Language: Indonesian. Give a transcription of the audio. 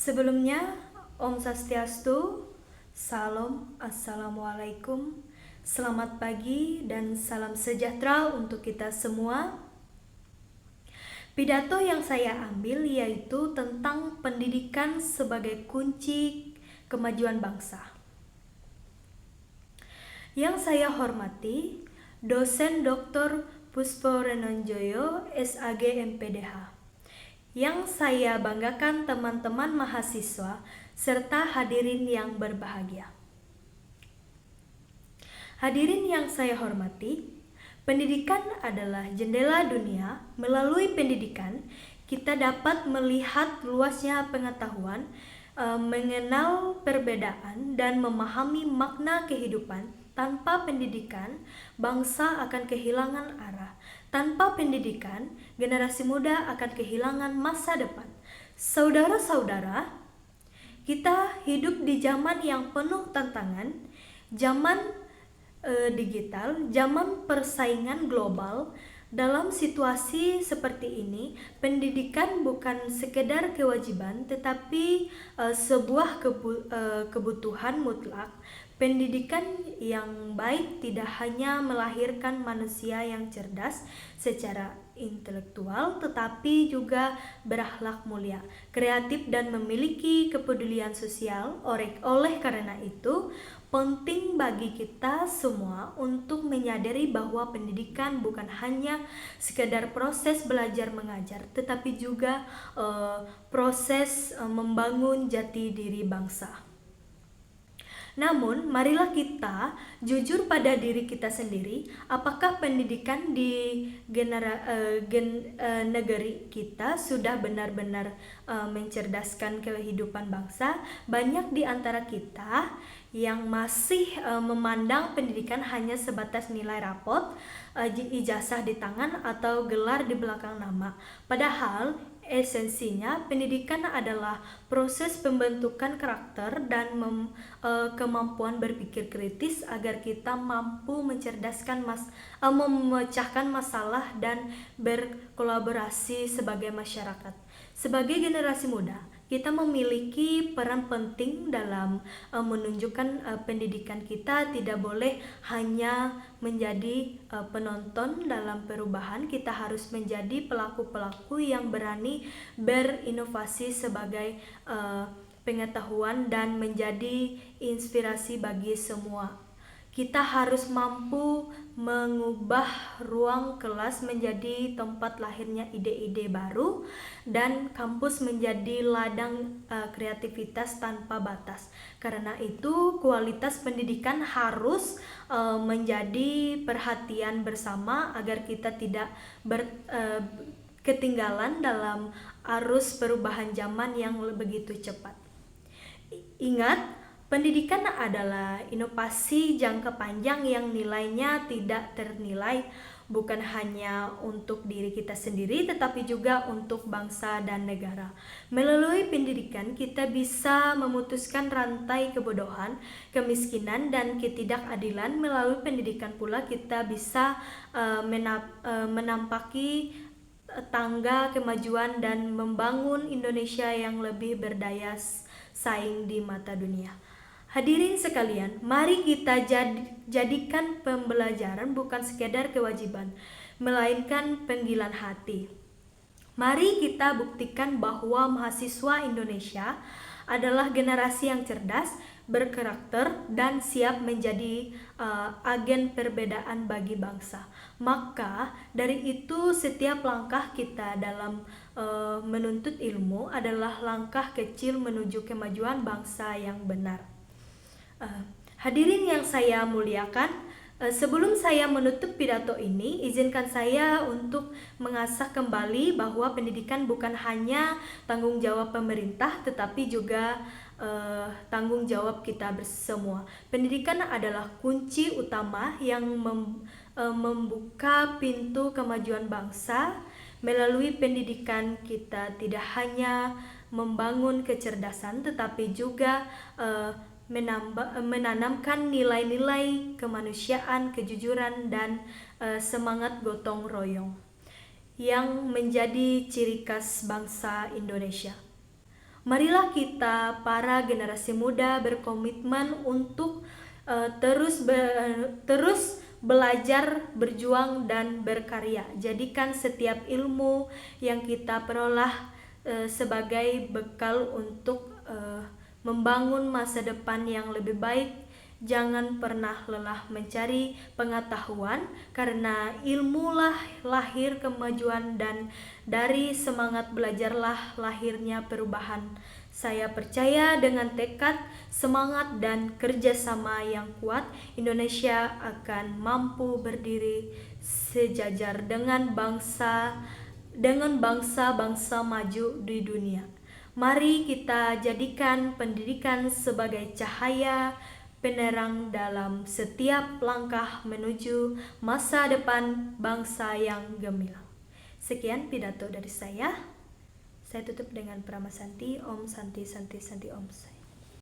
Sebelumnya, Om Swastiastu, Salam, Assalamualaikum, selamat pagi dan salam sejahtera untuk kita semua. Pidato yang saya ambil yaitu tentang pendidikan sebagai kunci kemajuan bangsa. Yang saya hormati, dosen Dr. Puspo Renonjoyo, SAG MPDH. Yang saya banggakan teman-teman mahasiswa serta hadirin yang berbahagia. Hadirin yang saya hormati, pendidikan adalah jendela dunia. Melalui pendidikan, kita dapat melihat luasnya pengetahuan, mengenal perbedaan, dan memahami makna kehidupan. Tanpa pendidikan, bangsa akan kehilangan arah. Tanpa pendidikan, generasi muda akan kehilangan masa depan. Saudara-saudara, kita hidup di zaman yang penuh tantangan, zaman digital, zaman persaingan global. Dalam situasi seperti ini, pendidikan bukan sekedar kewajiban, tetapi sebuah kebutuhan mutlak. Pendidikan yang baik tidak hanya melahirkan manusia yang cerdas secara intelektual, tetapi juga berakhlak mulia, kreatif, dan memiliki kepedulian sosial. Oleh karena itu, penting bagi kita semua untuk menyadari bahwa pendidikan bukan hanya sekedar proses belajar mengajar, tetapi juga proses membangun jati diri bangsa. Namun, marilah kita jujur pada diri kita sendiri. Apakah pendidikan di negeri kita sudah benar-benar mencerdaskan kehidupan bangsa? Banyak di antara kita yang masih memandang pendidikan hanya sebatas nilai rapot, ijazah di tangan, atau gelar di belakang nama. Padahal esensinya, pendidikan adalah proses pembentukan karakter dan kemampuan berpikir kritis agar kita mampu memecahkan masalah dan berkolaborasi sebagai masyarakat. Sebagai generasi muda, kita memiliki peran penting dalam menunjukkan pendidikan kita tidak boleh hanya menjadi penonton dalam perubahan. Kita harus menjadi pelaku-pelaku yang berani berinovasi sebagai pengetahuan dan menjadi inspirasi bagi semua. Kita harus mampu mengubah ruang kelas menjadi tempat lahirnya ide-ide baru dan kampus menjadi ladang kreativitas tanpa batas. Karena itu, kualitas pendidikan harus menjadi perhatian bersama agar kita tidak ketinggalan dalam arus perubahan zaman yang begitu cepat. Ingat, pendidikan adalah inovasi jangka panjang yang nilainya tidak ternilai, bukan hanya untuk diri kita sendiri, tetapi juga untuk bangsa dan negara. Melalui pendidikan, kita bisa memutuskan rantai kebodohan, kemiskinan, dan ketidakadilan. Melalui pendidikan pula kita bisa menampaki tangga kemajuan dan membangun Indonesia yang lebih berdaya saing di mata dunia. Hadirin sekalian, mari kita jadikan pembelajaran bukan sekedar kewajiban, melainkan panggilan hati. Mari kita buktikan bahwa mahasiswa Indonesia adalah generasi yang cerdas, berkarakter, dan siap menjadi agen perbedaan bagi bangsa. Maka dari itu, setiap langkah kita dalam menuntut ilmu adalah langkah kecil menuju kemajuan bangsa yang benar. Hadirin yang saya muliakan, sebelum saya menutup pidato ini, izinkan saya untuk mengasah kembali bahwa pendidikan bukan hanya tanggung jawab pemerintah, tetapi juga tanggung jawab kita semua. Pendidikan adalah kunci utama yang membuka pintu kemajuan bangsa. Melalui pendidikan kita tidak hanya membangun kecerdasan, tetapi juga menanamkan nilai-nilai kemanusiaan, kejujuran, dan semangat gotong royong yang menjadi ciri khas bangsa Indonesia. Marilah kita para generasi muda berkomitmen untuk terus belajar, berjuang dan berkarya. Jadikan setiap ilmu yang kita peroleh sebagai bekal untuk membangun masa depan yang lebih baik. Jangan pernah lelah mencari pengetahuan, karena ilmulah lahir kemajuan dan dari semangat belajarlah lahirnya perubahan. Saya percaya dengan tekad, semangat, dan kerjasama yang kuat, Indonesia akan mampu berdiri sejajar dengan bangsa-bangsa maju di dunia. Mari kita jadikan pendidikan sebagai cahaya penerang dalam setiap langkah menuju masa depan bangsa yang gemilang. Sekian pidato dari saya. Saya tutup dengan Prama Santi. Om Santi Santi Santi Om Sai.